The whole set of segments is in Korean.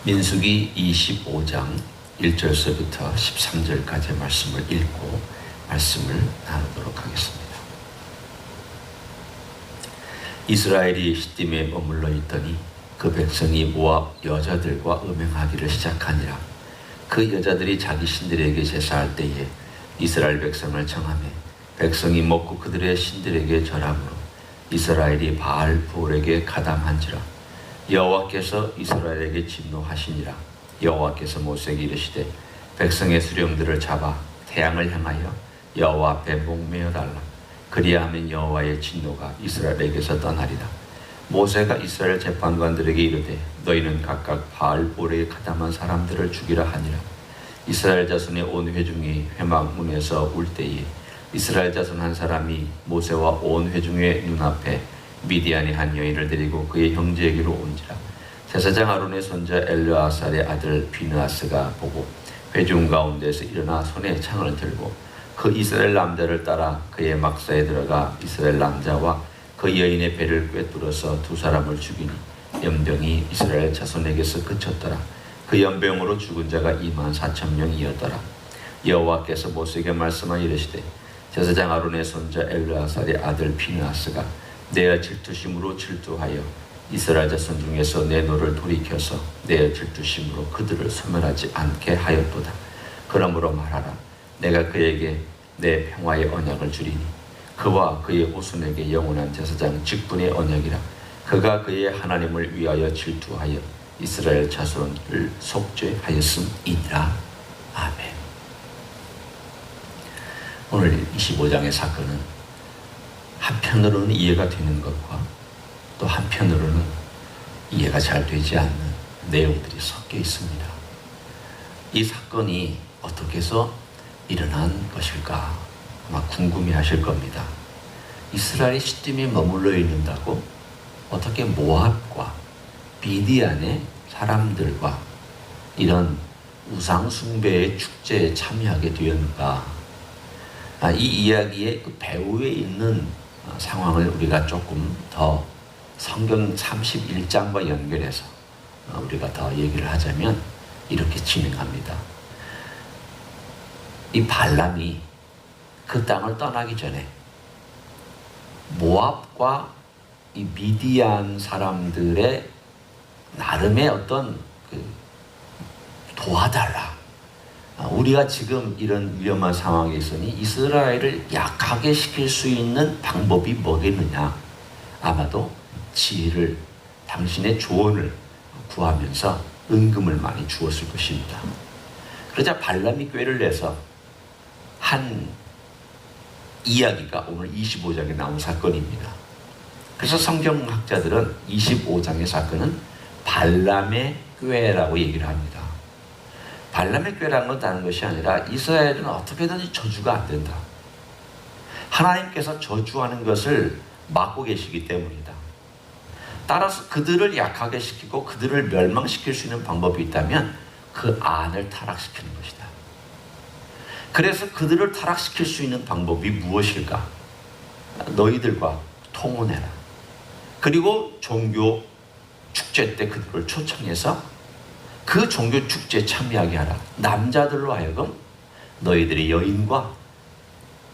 민수기 25장 1절서부터 13절까지의 말씀을 읽고 말씀을 나누도록 하겠습니다. 이스라엘이 시딤에 머물러 있더니 그 백성이 모압 여자들과 음행하기를 시작하니라. 그 여자들이 자기 신들에게 제사할 때에 이스라엘 백성을 청하매 백성이 먹고 그들의 신들에게 절함으로 이스라엘이 바알 부올에게 가담한지라. 여호와께서 이스라엘에게 진노하시니라. 여호와께서 모세에게 이르시되 백성의 수령들을 잡아 태양을 향하여 여호와 앞에 목매어 달라. 그리하면 여호와의 진노가 이스라엘에게서 떠나리라. 모세가 이스라엘 재판관들에게 이르되 너희는 각각 바알 부올에게 가담한 사람들을 죽이라 하니라. 이스라엘 자손의 온 회중이 회막문에서 울 때에 이스라엘 자손 한 사람이 모세와 온 회중의 눈앞에 미디안의 한 여인을 데리고 그의 형제에게로 온지라. 제사장 아론의 손자 엘르아살의 아들 비느하스가 보고 회중 가운데서 일어나 손에 창을 들고 그 이스라엘 남자를 따라 그의 막사에 들어가 이스라엘 남자와 그 여인의 배를 꿰뚫어서 두 사람을 죽이니 연병이 이스라엘 자손에게서 그쳤더라. 그 연병으로 죽은 자가 24,000명이었더라. 여호와께서 모세에게 말씀하 이르시되 제사장 아론의 손자 엘르아살의 아들 비느하스가 내 질투심으로 질투하여 이스라엘 자손 중에서 내 노를 돌이켜서 내 질투심으로 그들을 소멸하지 않게 하였도다. 그러므로 말하라. 내가 그에게 내 평화의 언약을 주리니 그와 그의 후손에게 영원한 제사장 직분의 언약이라. 그가 그의 하나님을 위하여 질투하여 이스라엘 자손을 속죄하였음이니라. 아멘. 오늘 25장의 사건은 한편으로는 이해가 되는 것과 또 한편으로는 이해가 잘 되지 않는 내용들이 섞여 있습니다. 이 사건이 어떻게 해서 일어난 것일까 아마 궁금해하실 겁니다. 이스라엘이 시딤에 머물러 있는다고 어떻게 모압과 미디안의 사람들과 이런 우상 숭배의 축제에 참여하게 되었는가? 이 이야기의 그 배후에 있는 상황을 우리가 조금 더 성경 31장과 연결해서 우리가 더 얘기를 하자면 이렇게 진행합니다. 이 발람이 그 땅을 떠나기 전에 모압과 이 미디안 사람들의 나름의 어떤 도와달라. 우리가 지금 이런 위험한 상황에 있으니 이스라엘을 약하게 시킬 수 있는 방법이 뭐겠느냐? 아마도 지혜를, 당신의 조언을 구하면서 은금을 많이 주었을 것입니다. 그러자 발람이 꾀를 내서 한 이야기가 오늘 25장에 나온 사건입니다. 그래서 성경학자들은 25장의 사건은 발람의 꾀라고 얘기를 합니다. 발람의 꾀라는 건 다른 것이 아니라 이스라엘은 어떻게든지 저주가 안 된다. 하나님께서 저주하는 것을 막고 계시기 때문이다. 따라서 그들을 약하게 시키고 그들을 멸망시킬 수 있는 방법이 있다면 그 안을 타락시키는 것이다. 그래서 그들을 타락시킬 수 있는 방법이 무엇일까? 너희들과 통혼해라. 그리고 종교 축제 때 그들을 초청해서 그 종교 축제에 참여하게 하라. 남자들로 하여금 너희들의 여인과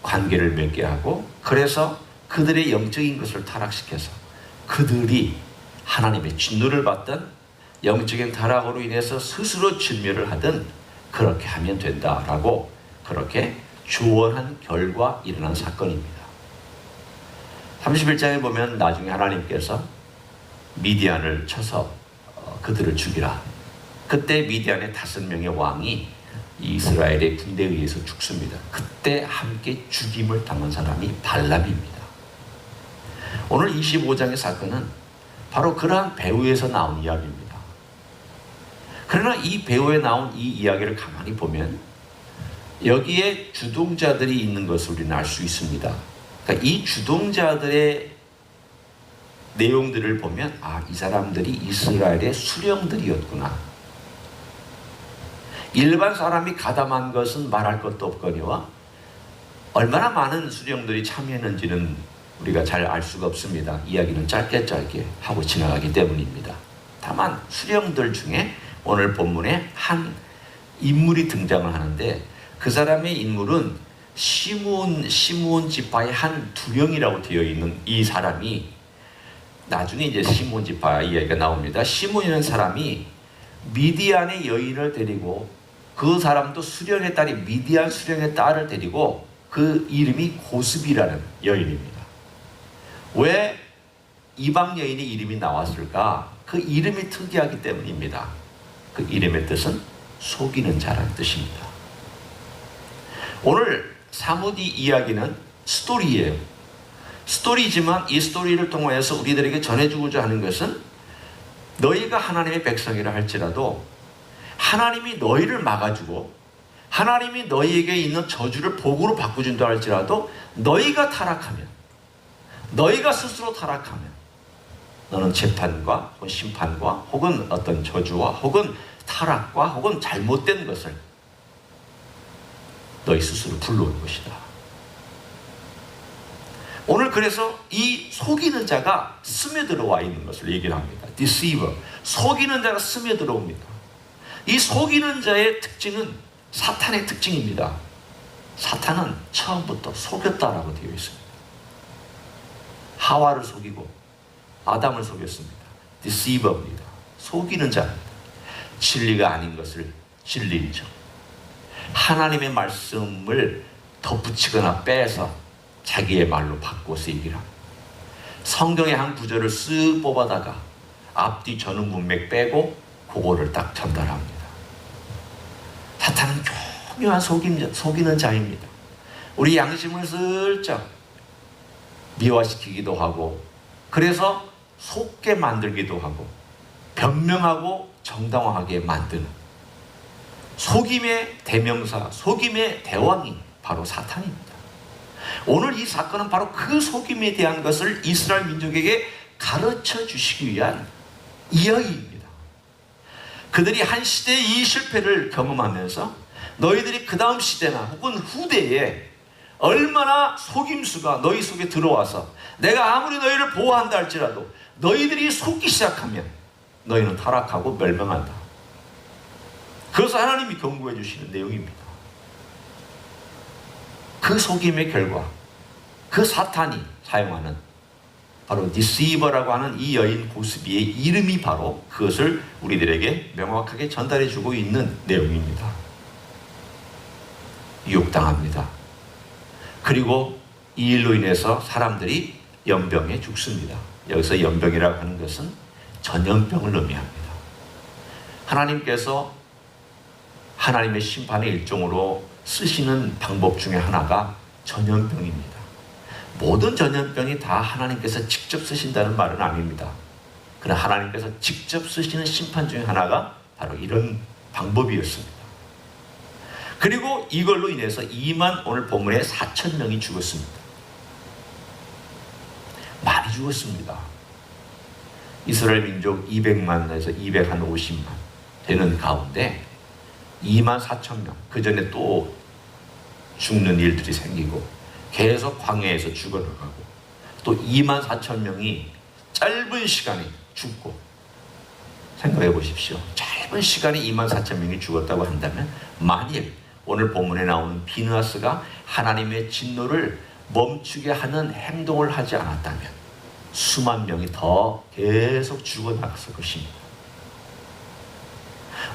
관계를 맺게 하고 그래서 그들의 영적인 것을 타락시켜서 그들이 하나님의 진노를 받든 영적인 타락으로 인해서 스스로 진멸을 하든 그렇게 하면 된다라고 그렇게 조언한 결과 일어난 사건입니다. 31장에 보면 나중에 하나님께서 미디안을 쳐서 그들을 죽이라. 그때 미디안의 5명의 왕이 이스라엘의 군대에 의해서 죽습니다. 그때 함께 죽임을 당한 사람이 발람입니다. 오늘 25장의 사건은 바로 그러한 배후에서 나온 이야기입니다. 그러나 이 배후에 나온 이 이야기를 가만히 보면 여기에 주동자들이 있는 것을 우리는 알 수 있습니다. 그러니까 이 주동자들의 내용들을 보면 이 사람들이 이스라엘의 수령들이었구나. 일반 사람이 가담한 것은 말할 것도 없거니와 얼마나 많은 수령들이 참여했는지는 우리가 잘 알 수가 없습니다. 이야기는 짧게 하고 지나가기 때문입니다. 다만 수령들 중에 오늘 본문에 한 인물이 등장을 하는데 그 사람의 인물은 시므온 지파의 한 두령이라고 되어 있는 이 사람이 나중에 이제 시므온 지파 이야기가 나옵니다. 시므온이라는 사람이 미디안의 여인을 데리고 그 사람도 수령의 딸이 미디안 수령의 딸을 데리고 그 이름이 고스비라는 여인입니다. 왜 이방 여인의 이름이 나왔을까? 그 이름이 특이하기 때문입니다. 그 이름의 뜻은 속이는 자라는 뜻입니다. 오늘 사무디 이야기는 스토리예요. 스토리지만 이 스토리를 통해서 우리들에게 전해주고자 하는 것은 너희가 하나님의 백성이라 할지라도 하나님이 너희를 막아주고 하나님이 너희에게 있는 저주를 복으로 바꿔준다 할지라도 너희가 타락하면, 너희가 스스로 타락하면 너는 재판과 심판과 혹은 어떤 저주와 혹은 타락과 혹은 잘못된 것을 너희 스스로 불러올 것이다. 오늘 그래서 이 속이는 자가 스며들어와 있는 것을 얘기를 합니다. deceiver, 속이는 자가 스며들어옵니다. 이 속이는 자의 특징은 사탄의 특징입니다. 사탄은 처음부터 속였다라고 되어 있습니다. 하와를 속이고 아담을 속였습니다. deceiver입니다. 속이는 자입니다. 진리가 아닌 것을 진리인 척, 하나님의 말씀을 덧붙이거나 빼서 자기의 말로 바꿔서 얘기를 합니다. 성경의 한 구절을 쓱 뽑아다가 앞뒤 전후 문맥 빼고 그거를 딱 전달합니다. 사탄은 교묘한 속이는 자입니다. 우리 양심을 슬쩍 미화시키기도 하고, 그래서 속게 만들기도 하고, 변명하고 정당화하게 만드는 속임의 대명사, 속임의 대왕이 바로 사탄입니다. 오늘 이 사건은 바로 그 속임에 대한 것을 이스라엘 민족에게 가르쳐 주시기 위한 이야기입니다. 그들이 한 시대의 이 실패를 경험하면서 너희들이 그 다음 시대나 혹은 후대에 얼마나 속임수가 너희 속에 들어와서 내가 아무리 너희를 보호한다 할지라도 너희들이 속기 시작하면 너희는 타락하고 멸망한다. 그것을 하나님이 경고해 주시는 내용입니다. 그 속임의 결과, 그 사탄이 사용하는 바로 디시버라고 하는 이 여인 고스비의 이름이 바로 그것을 우리들에게 명확하게 전달해 주고 있는 내용입니다. 유혹당합니다. 그리고 이 일로 인해서 사람들이 연병에 죽습니다. 여기서 연병이라고 하는 것은 전염병을 의미합니다. 하나님께서 하나님의 심판의 일종으로 쓰시는 방법 중에 하나가 전염병입니다. 모든 전염병이 다 하나님께서 직접 쓰신다는 말은 아닙니다. 그러나 하나님께서 직접 쓰시는 심판 중에 하나가 바로 이런 방법이었습니다. 그리고 이걸로 인해서 오늘 본문에 4,000명이 죽었습니다. 많이 죽었습니다. 이스라엘 민족 200만에서 250만 되는 가운데 24,000명, 그 전에 또 죽는 일들이 생기고 계속 광야에서 죽어나가고 또 24,000명이 짧은 시간에 죽고, 생각해 보십시오. 짧은 시간에 24,000명이 죽었다고 한다면 만일 오늘 본문에 나오는 비느하스가 하나님의 진노를 멈추게 하는 행동을 하지 않았다면 수만 명이 더 계속 죽어나갔을 것입니다.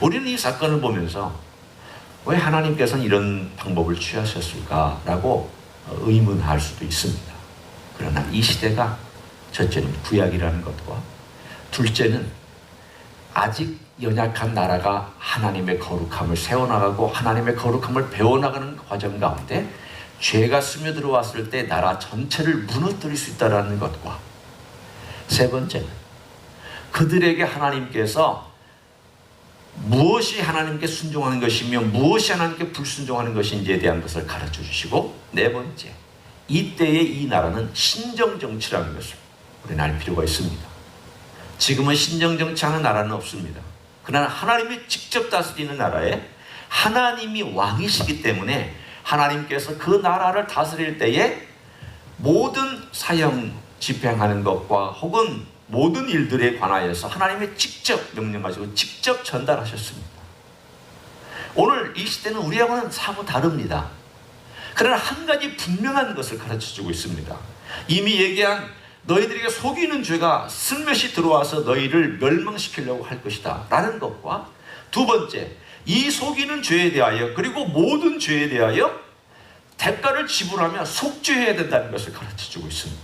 우리는 이 사건을 보면서 왜 하나님께서는 이런 방법을 취하셨을까라고 의문할 수도 있습니다. 그러나 이 시대가 첫째는 구약이라는 것과 둘째는 아직 연약한 나라가 하나님의 거룩함을 세워나가고 하나님의 거룩함을 배워나가는 과정 가운데 죄가 스며들어왔을 때 나라 전체를 무너뜨릴 수 있다는 것과 세 번째는 그들에게 하나님께서 무엇이 하나님께 순종하는 것이며 무엇이 하나님께 불순종하는 것인지에 대한 것을 가르쳐 주시고, 네 번째, 이때의 이 나라는 신정정치라는 것을 우리는 알 필요가 있습니다. 지금은 신정정치하는 나라는 없습니다. 그러나 하나님이 직접 다스리는 나라에 하나님이 왕이시기 때문에 하나님께서 그 나라를 다스릴 때에 모든 사형 집행하는 것과 혹은 모든 일들에 관하여서 하나님의 직접 명령하시고 직접 전달하셨습니다. 오늘 이 시대는 우리하고는 사뭇 다릅니다. 그러나 한 가지 분명한 것을 가르쳐주고 있습니다. 이미 얘기한 너희들에게 속이는 죄가 슬며시 들어와서 너희를 멸망시키려고 할 것이다 라는 것과, 두 번째, 이 속이는 죄에 대하여 그리고 모든 죄에 대하여 대가를 지불하며 속죄해야 된다는 것을 가르쳐주고 있습니다.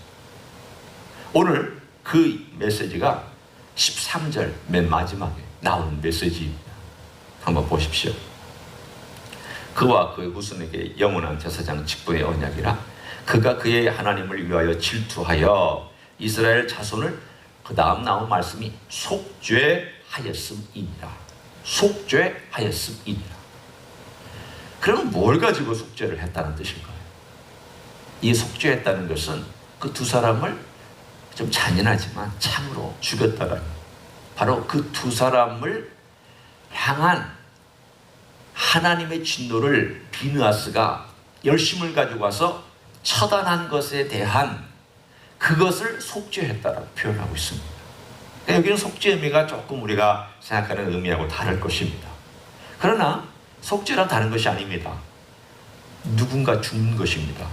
오늘 그 메시지가 13절 맨 마지막에 나오는 메시지입니다. 한번 보십시오. 그와 그의 후손에게 영원한 제사장 직분의 언약이라 그가 그의 하나님을 위하여 질투하여 이스라엘 자손을, 그 다음 나온 말씀이 속죄하였음이니라. 속죄하였음이니라. 그러면 뭘 가지고 속죄를 했다는 뜻일까요? 이 속죄했다는 것은 그 두 사람을 좀 잔인하지만 참으로 죽였다라는, 바로 그 두 사람을 향한 하나님의 진노를 비느하스가 열심을 가지고 와서 처단한 것에 대한 그것을 속죄했다라고 표현하고 있습니다. 그러니까 여기는 속죄 의미가 조금 우리가 생각하는 의미하고 다를 것입니다. 그러나 속죄란 다른 것이 아닙니다. 누군가 죽는 것입니다.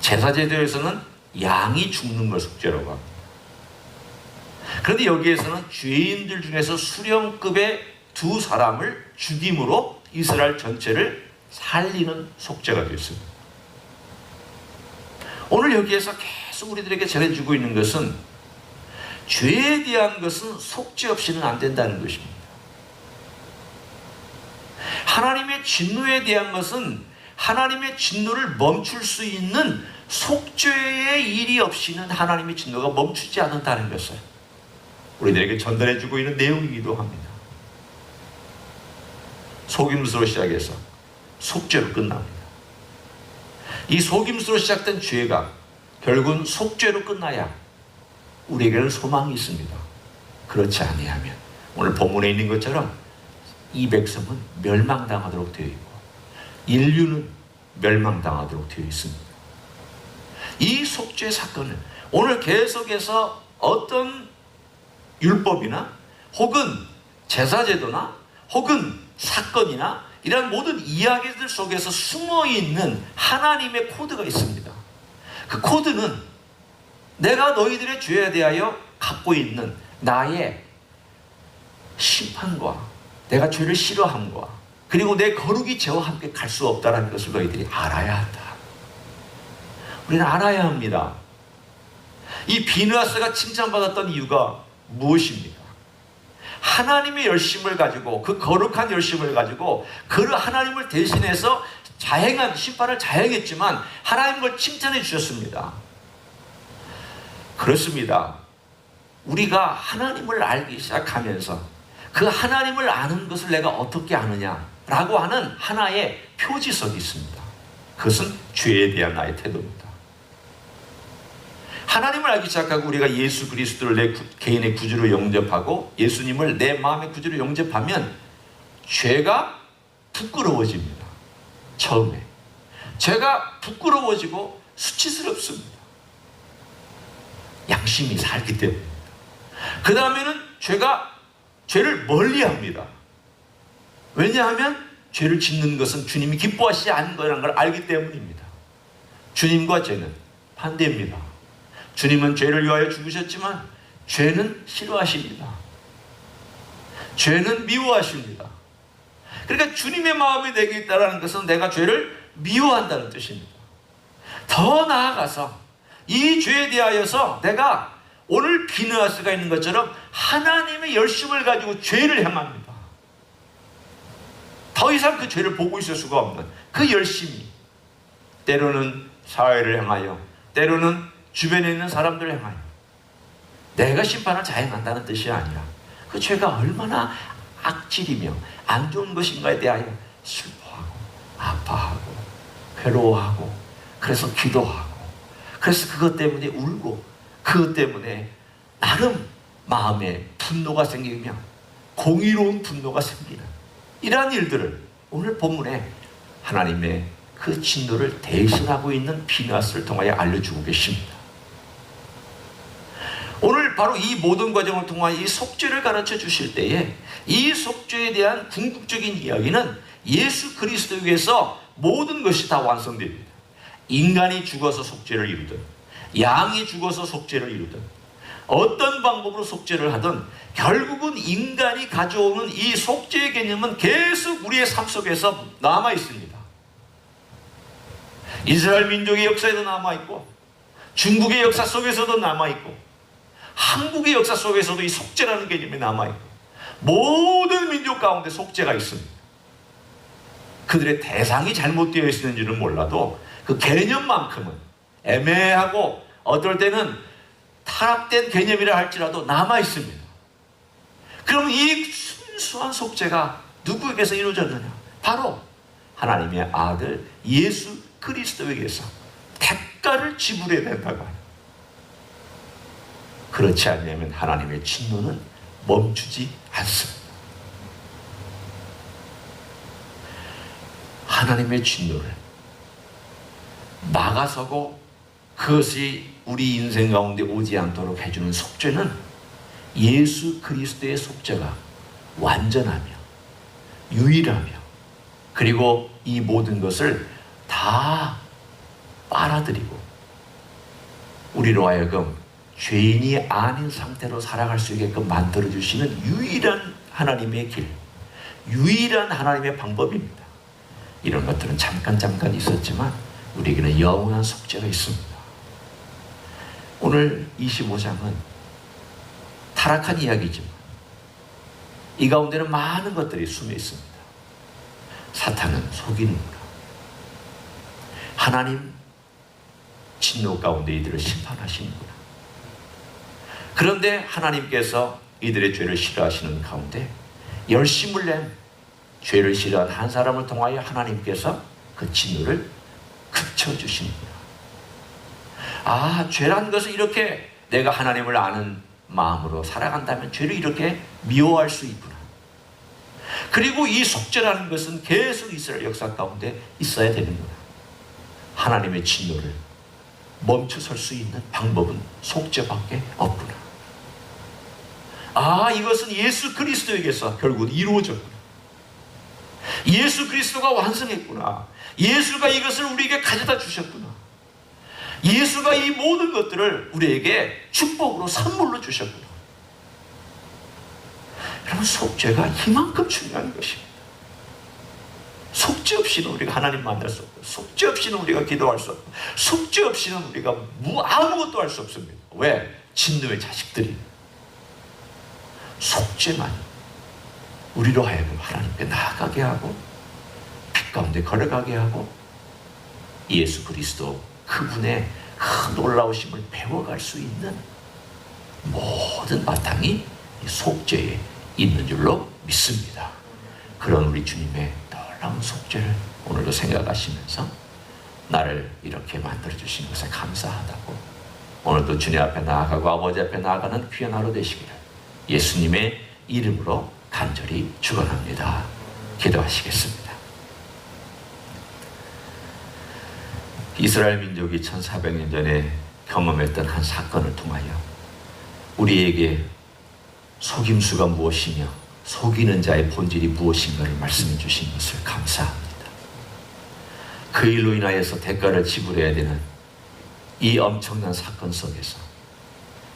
제사제도에서는 양이 죽는 걸 속죄라고 합니다. 그런데 여기에서는 죄인들 중에서 수령급의 두 사람을 죽임으로 이스라엘 전체를 살리는 속죄가 되었습니다. 오늘 여기에서 계속 우리들에게 전해주고 있는 것은 죄에 대한 것은 속죄 없이는 안 된다는 것입니다. 하나님의 진노에 대한 것은 하나님의 진노를 멈출 수 있는 속죄의 일이 없이는 하나님의 진노가 멈추지 않는다는 것을 우리들에게 전달해주고 있는 내용이기도 합니다. 속임수로 시작해서 속죄로 끝납니다. 이 속임수로 시작된 죄가 결국은 속죄로 끝나야 우리에게는 소망이 있습니다. 그렇지 아니하면 오늘 본문에 있는 것처럼 이 백성은 멸망당하도록 되어 있고 인류는 멸망당하도록 되어 있습니다. 이 속죄 사건을 오늘 계속해서 어떤 율법이나 혹은 제사제도나 혹은 사건이나 이런 모든 이야기들 속에서 숨어있는 하나님의 코드가 있습니다. 그 코드는 내가 너희들의 죄에 대하여 갖고 있는 나의 심판과 내가 죄를 싫어함과 그리고 내 거룩이 죄와 함께 갈 수 없다는 것을 너희들이 알아야 한다. 우리는 알아야 합니다. 이 비느하스가 칭찬받았던 이유가 무엇입니까? 하나님의 열심을 가지고, 그 거룩한 열심을 가지고 그 하나님을 대신해서 자행한 심판을 자행했지만 하나님 걸 칭찬해 주셨습니다. 그렇습니다. 우리가 하나님을 알기 시작하면서 그 하나님을 아는 것을 내가 어떻게 아느냐라고 하는 하나의 표지석이 있습니다. 그것은 죄에 대한 나의 태도입니다. 하나님을 알기 시작하고 우리가 예수 그리스도를 내 개인의 구주로 영접하고 예수님을 내 마음의 구주로 영접하면 죄가 부끄러워집니다. 처음에 죄가 부끄러워지고 수치스럽습니다. 양심이 살기 때문입니다. 그 다음에는 죄를 멀리합니다. 왜냐하면 죄를 짓는 것은 주님이 기뻐하시지 않는 거라는 걸 알기 때문입니다. 주님과 죄는 반대입니다. 주님은 죄를 위하여 죽으셨지만 죄는 싫어하십니다. 죄는 미워하십니다. 그러니까 주님의 마음이 내게 있다는 것은 내가 죄를 미워한다는 뜻입니다. 더 나아가서 이 죄에 대하여서 내가 오늘 비느하스가 있는 것처럼 하나님의 열심을 가지고 죄를 행합니다. 더 이상 그 죄를 보고 있을 수가 없는 그 열심이 때로는 사회를 향하여 때로는 주변에 있는 사람들을 향하여 내가 심판을 자행한다는 뜻이 아니라 그 죄가 얼마나 악질이며 안 좋은 것인가에 대하여 슬퍼하고 아파하고 괴로워하고 그래서 기도하고 그래서 그것 때문에 울고 그것 때문에 나름 마음에 분노가 생기며 공의로운 분노가 생기는 이러한 일들을 오늘 본문에 하나님의 그 진노를 대신하고 있는 비느하스를 통하여 알려주고 계십니다. 오늘 바로 이 모든 과정을 통한 이 속죄를 가르쳐 주실 때에 이 속죄에 대한 궁극적인 이야기는 예수 그리스도에게서 모든 것이 다 완성됩니다. 인간이 죽어서 속죄를 이루든 양이 죽어서 속죄를 이루든 어떤 방법으로 속죄를 하든 결국은 인간이 가져오는 이 속죄의 개념은 계속 우리의 삶 속에서 남아 있습니다. 이스라엘 민족의 역사에도 남아 있고 중국의 역사 속에서도 남아 있고 한국의 역사 속에서도 이 속죄라는 개념이 남아 있고 모든 민족 가운데 속죄가 있습니다. 그들의 대상이 잘못되어 있는지는 몰라도 그 개념만큼은 애매하고 어떨 때는 타락된 개념이라 할지라도 남아 있습니다. 그럼 이 순수한 속죄가 누구에게서 이루어졌느냐? 바로 하나님의 아들 예수 그리스도에게서 대가를 지불해야 된다고 해요. 그렇지 않으면 하나님의 진노는 멈추지 않습니다. 하나님의 진노를 막아서고 그것이 우리 인생 가운데 오지 않도록 해주는 속죄는 예수 그리스도의 속죄가 완전하며 유일하며 그리고 이 모든 것을 다 빨아들이고 우리로 하여금 죄인이 아닌 상태로 살아갈 수 있게끔 만들어주시는 유일한 하나님의 길, 유일한 하나님의 방법입니다. 이런 것들은 잠깐 있었지만 우리에게는 영원한 속죄가 있습니다. 오늘 25장은 타락한 이야기지만 이 가운데는 많은 것들이 숨어 있습니다. 사탄은 속이는구나. 하나님 진노 가운데 이들을 심판하시는구나. 그런데 하나님께서 이들의 죄를 싫어하시는 가운데 열심을 낸 죄를 싫어한 한 사람을 통하여 하나님께서 그 진노를 그쳐주시는구나. 아, 죄란 것은 이렇게 내가 하나님을 아는 마음으로 살아간다면 죄를 이렇게 미워할 수 있구나. 그리고 이 속죄라는 것은 계속 이스라엘 역사 가운데 있어야 되는구나. 하나님의 진노를 멈춰설 수 있는 방법은 속죄밖에 없구나. 아, 이것은 예수 그리스도에게서 결국 이루어졌구나. 예수 그리스도가 완성했구나. 예수가 이것을 우리에게 가져다 주셨구나. 예수가 이 모든 것들을 우리에게 축복으로 선물로 주셨구나. 여러분, 속죄가 이만큼 중요한 것입니다. 속죄 없이는 우리가 하나님 만날 수 없고, 속죄 없이는 우리가 기도할 수 없고, 속죄 없이는 우리가 아무것도 할 수 없습니다. 왜? 진노의 자식들이. 속죄만 우리로 하여금 하나님께 나아가게 하고 빛 가운데 걸어가게 하고 예수 그리스도 그분의 그 놀라우심을 배워갈 수 있는 모든 바탕이 속죄에 있는 줄로 믿습니다. 그런 우리 주님의 놀라운 속죄를 오늘도 생각하시면서 나를 이렇게 만들어주신 것에 감사하다고 오늘도 주님 앞에 나아가고 아버지 앞에 나아가는 귀한 하루 되시기를 예수님의 이름으로 간절히 축원합니다. 기도하시겠습니다. 이스라엘 민족이 1400년 전에 경험했던 한 사건을 통하여 우리에게 속임수가 무엇이며 속이는 자의 본질이 무엇인가를 말씀해 주신 것을 감사합니다. 그 일로 인하여서 대가를 지불해야 되는 이 엄청난 사건 속에서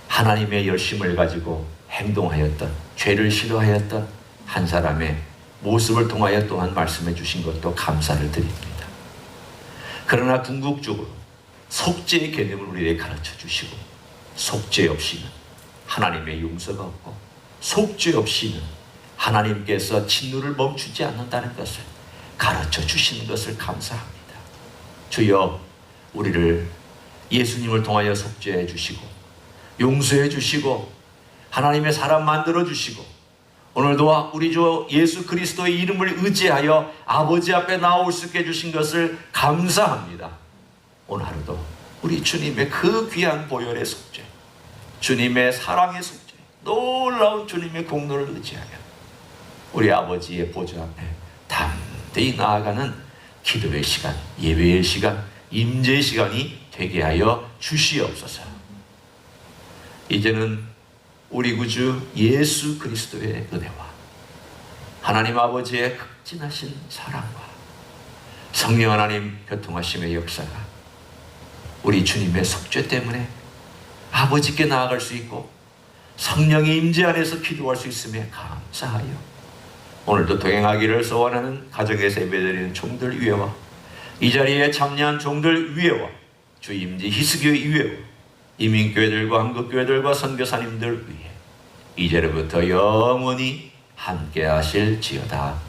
하나님의 열심을 가지고 행동하였던, 죄를 싫어하였던 한 사람의 모습을 통하여 또한 말씀해 주신 것도 감사를 드립니다. 그러나 궁극적으로 속죄의 개념을 우리에게 가르쳐 주시고 속죄 없이는 하나님의 용서가 없고 속죄 없이는 하나님께서 진노를 멈추지 않는다는 것을 가르쳐 주시는 것을 감사합니다. 주여, 우리를 예수님을 통하여 속죄해 주시고 용서해 주시고 하나님의 사람 만들어 주시고 오늘도 우리 주 예수 그리스도의 이름을 의지하여 아버지 앞에 나올 수 있게 해주신 것을 감사합니다. 오늘 하루도 우리 주님의 그 귀한 보혈의 속죄, 주님의 사랑의 속죄, 놀라운 주님의 공로를 의지하여 우리 아버지의 보좌 앞에 담대히 나아가는 기도의 시간, 예배의 시간, 임재의 시간이 되게 하여 주시옵소서. 이제는 우리 구주 예수 그리스도의 은혜와 하나님 아버지의 극진하신 사랑과 성령 하나님 교통하심의 역사가 우리 주님의 속죄 때문에 아버지께 나아갈 수 있고 성령의 임재 안에서 기도할 수 있음에 감사하여 오늘도 동행하기를 소원하는 가정에서 예배드리는 종들 위에와 이 자리에 참여한 종들 위에와 주 임지 희스교회 위에와 이민교회들과 한국교회들과 선교사님들 위에 이제로부터 영원히 함께 하실지어다.